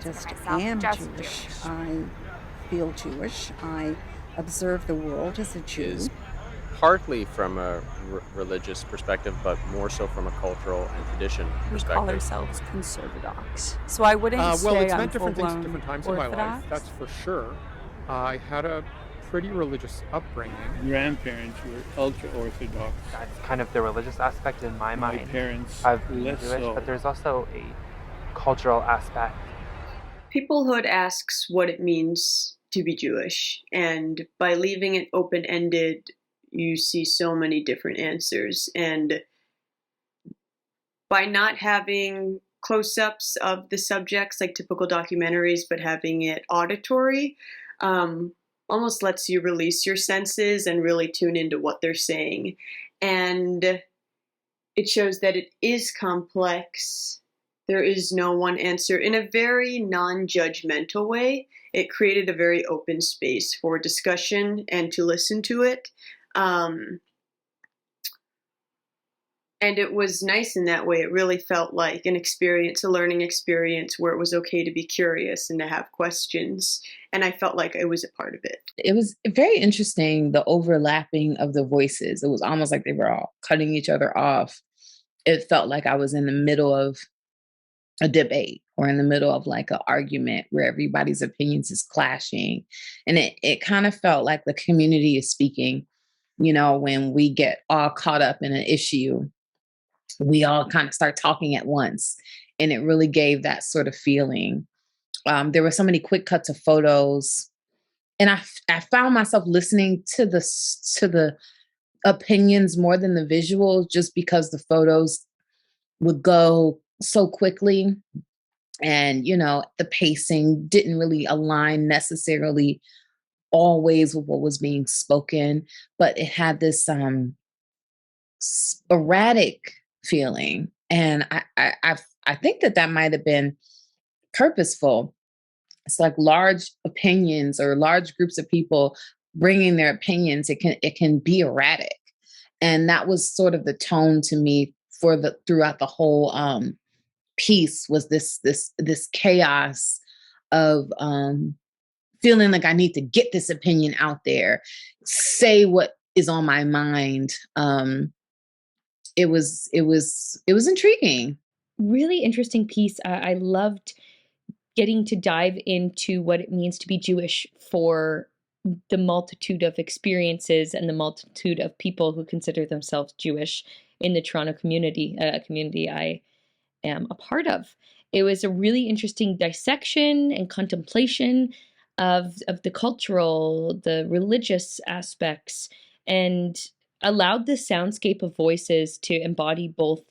just myself am just Jewish. Jewish. I feel Jewish. I observe the world as a Is Jew. partly from a religious perspective, but more so from a cultural and tradition We call perspective. ourselves conservadox. So I wouldn't Well, say it's I'm meant different things at full-blown different times in my life, Orthodox. that's for sure. I had a pretty religious upbringing. Grandparents were ultra Orthodox. That's kind of the religious aspect in my My mind. parents I've been less Jewish, so. but there's also a cultural aspect. Peoplehood asks what it means to be Jewish, and by leaving it open-ended, you see so many different answers. And by not having close-ups of the subjects like typical documentaries, but having it auditory, almost lets you release your senses and really tune into what they're saying. And it shows that it is complex. There is no one answer. In a very non-judgmental way, it created a very open space for discussion and to listen to it. And it was nice in that way. It really felt like an experience, a learning experience where it was okay to be curious and to have questions. And I felt like I was a part of it. It was very interesting, the overlapping of the voices. It was almost like they were all cutting each other off. It felt like I was in the middle of a debate or in the middle of like an argument where everybody's opinions is clashing. And it kind of felt like the community is speaking. You know, when we get all caught up in an issue, we all kind of start talking at once. And it really gave that sort of feeling. There were so many quick cuts of photos. And I found myself listening to the opinions more than the visuals, just because the photos would go so quickly. And, you know, the pacing didn't really align necessarily always with what was being spoken, but it had this erratic feeling. And I think that might have been purposeful. It's like large opinions or large groups of people bringing their opinions. It can be erratic, and that was sort of the tone to me for throughout the whole piece, was this chaos of feeling like I need to get this opinion out there, say what is on my mind. It was intriguing. Really interesting piece. I loved getting to dive into what it means to be Jewish for the multitude of experiences and the multitude of people who consider themselves Jewish in the Toronto community, a community I am a part of. It was a really interesting dissection and contemplation of the cultural, the religious aspects, and allowed the soundscape of voices to embody both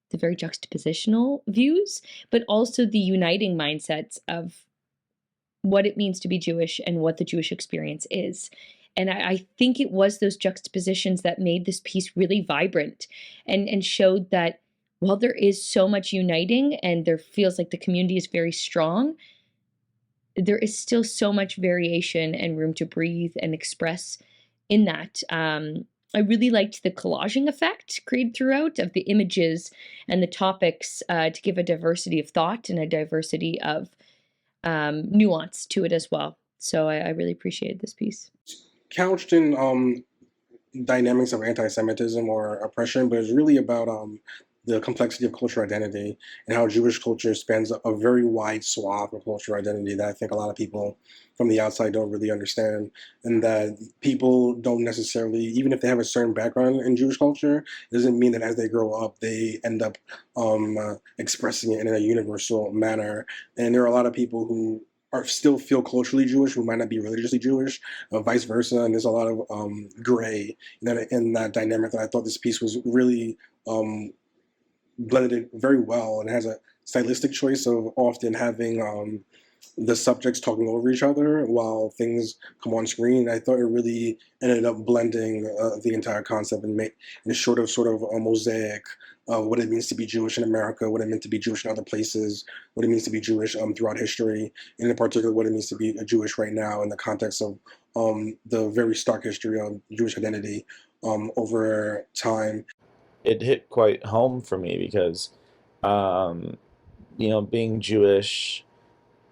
the very juxtapositional views, but also the uniting mindsets of what it means to be Jewish and what the Jewish experience is. And I think it was those juxtapositions that made this piece really vibrant and showed that while there is so much uniting and there feels like the community is very strong, there is still so much variation and room to breathe and express in that. I really liked the collaging effect created throughout of the images and the topics to give a diversity of thought and a diversity of nuance to it as well. So I really appreciated this piece. Couched in dynamics of anti-Semitism or oppression, but it's really about the complexity of cultural identity and how Jewish culture spans a very wide swath of cultural identity that I think a lot of people from the outside don't really understand, and that people don't necessarily, even if they have a certain background in Jewish culture, it doesn't mean that as they grow up they end up expressing it in a universal manner. And there are a lot of people who still feel culturally Jewish who might not be religiously Jewish, vice versa, and there's a lot of gray in that dynamic that I thought this piece was really blended it very well, and has a stylistic choice of often having the subjects talking over each other while things come on screen. I thought it really ended up blending the entire concept and sort of a mosaic of what it means to be Jewish in America, what it meant to be Jewish in other places, what it means to be Jewish throughout history, and in particular what it means to be a Jewish right now in the context of the very stark history of Jewish identity over time. It hit quite home for me because, you know, being Jewish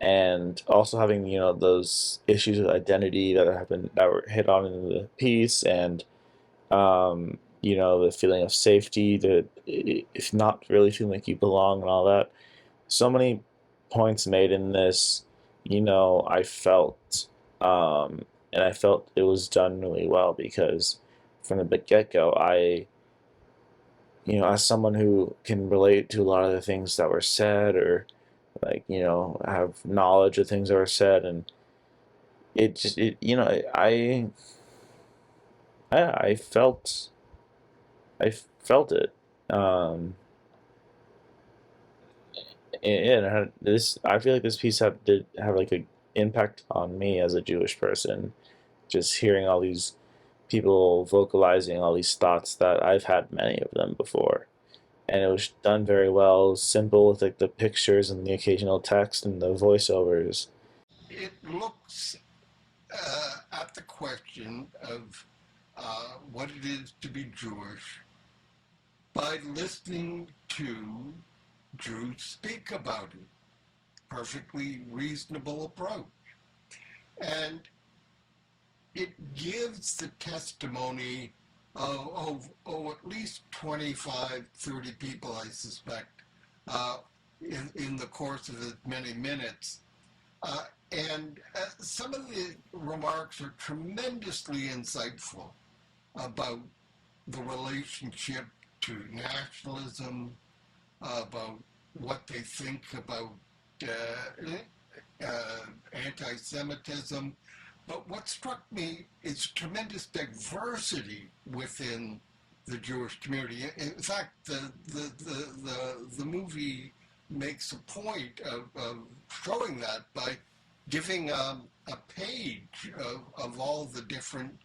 and also having those issues with identity that were hit on in the piece, and the feeling of safety, if not really feeling like you belong and all that. So many points made in this, I felt, and I felt it was done really well, because from the get-go, as someone who can relate to a lot of the things that were said, or like, have knowledge of things that were said, and it just, I felt it. And I feel like this piece did have like a impact on me as a Jewish person, just hearing all these people vocalizing all these thoughts that I've had many of them before. And it was done very well, simple, with like the pictures and the occasional text and the voiceovers. It looks at the question of what it is to be Jewish by listening to Jews speak about it. Perfectly reasonable approach. And it gives the testimony of at least 25, 30 people, I suspect, in the course of as many minutes. And some of the remarks are tremendously insightful about the relationship to nationalism, about what they think about anti-Semitism. But what struck me is tremendous diversity within the Jewish community. In fact, the movie makes a point of showing that by giving a page of all the different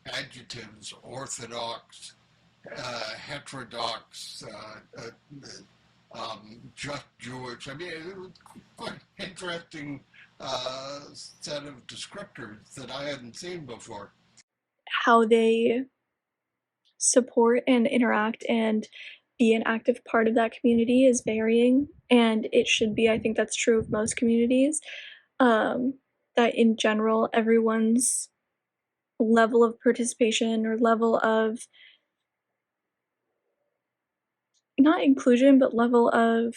adjectives: Orthodox, heterodox, just Jewish. I mean, it was quite an interesting set of descriptors that I hadn't seen before. How they support and interact and be an active part of that community is varying, and it should be. I think that's true of most communities. That in general, everyone's level of participation or level of not inclusion, but level of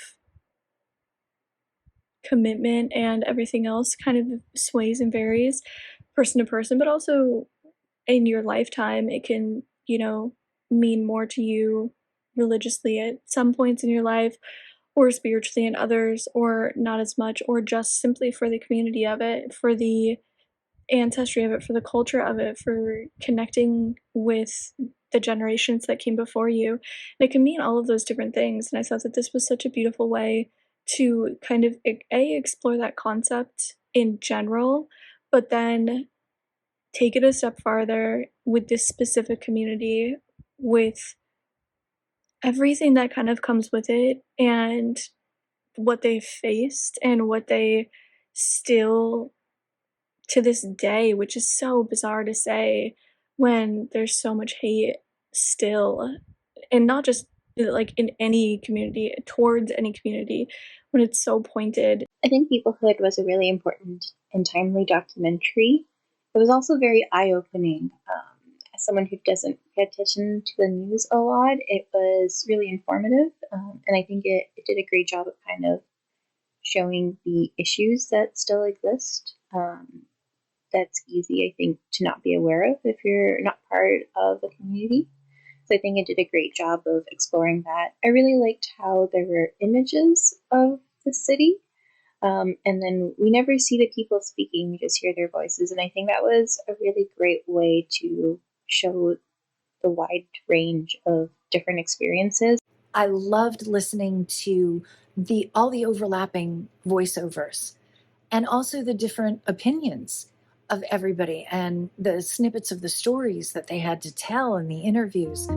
commitment and everything else kind of sways and varies person to person, but also in your lifetime, it can, mean more to you religiously at some points in your life, or spiritually in others, or not as much, or just simply for the community of it, for the ancestry of it, for the culture of it, for connecting with the generations that came before you. And it can mean all of those different things. And I thought that this was such a beautiful way to kind of explore that concept in general, but then take it a step farther with this specific community, with everything that kind of comes with it, and what they faced and what they still, to this day, which is so bizarre to say when there's so much hate still, and not just like in any community, towards any community, when it's so pointed. I think Peoplehood was a really important and timely documentary. It was also very eye-opening. As someone who doesn't pay attention to the news a lot, it was really informative, and I think it did a great job of kind of showing the issues that still exist. That's easy, I think, to not be aware of if you're not part of the community. So I think it did a great job of exploring that. I really liked how there were images of the city, and then we never see the people speaking, we just hear their voices. And I think that was a really great way to show the wide range of different experiences. I loved listening to all the overlapping voiceovers, and also the different opinions of everybody, and the snippets of the stories that they had to tell in the interviews.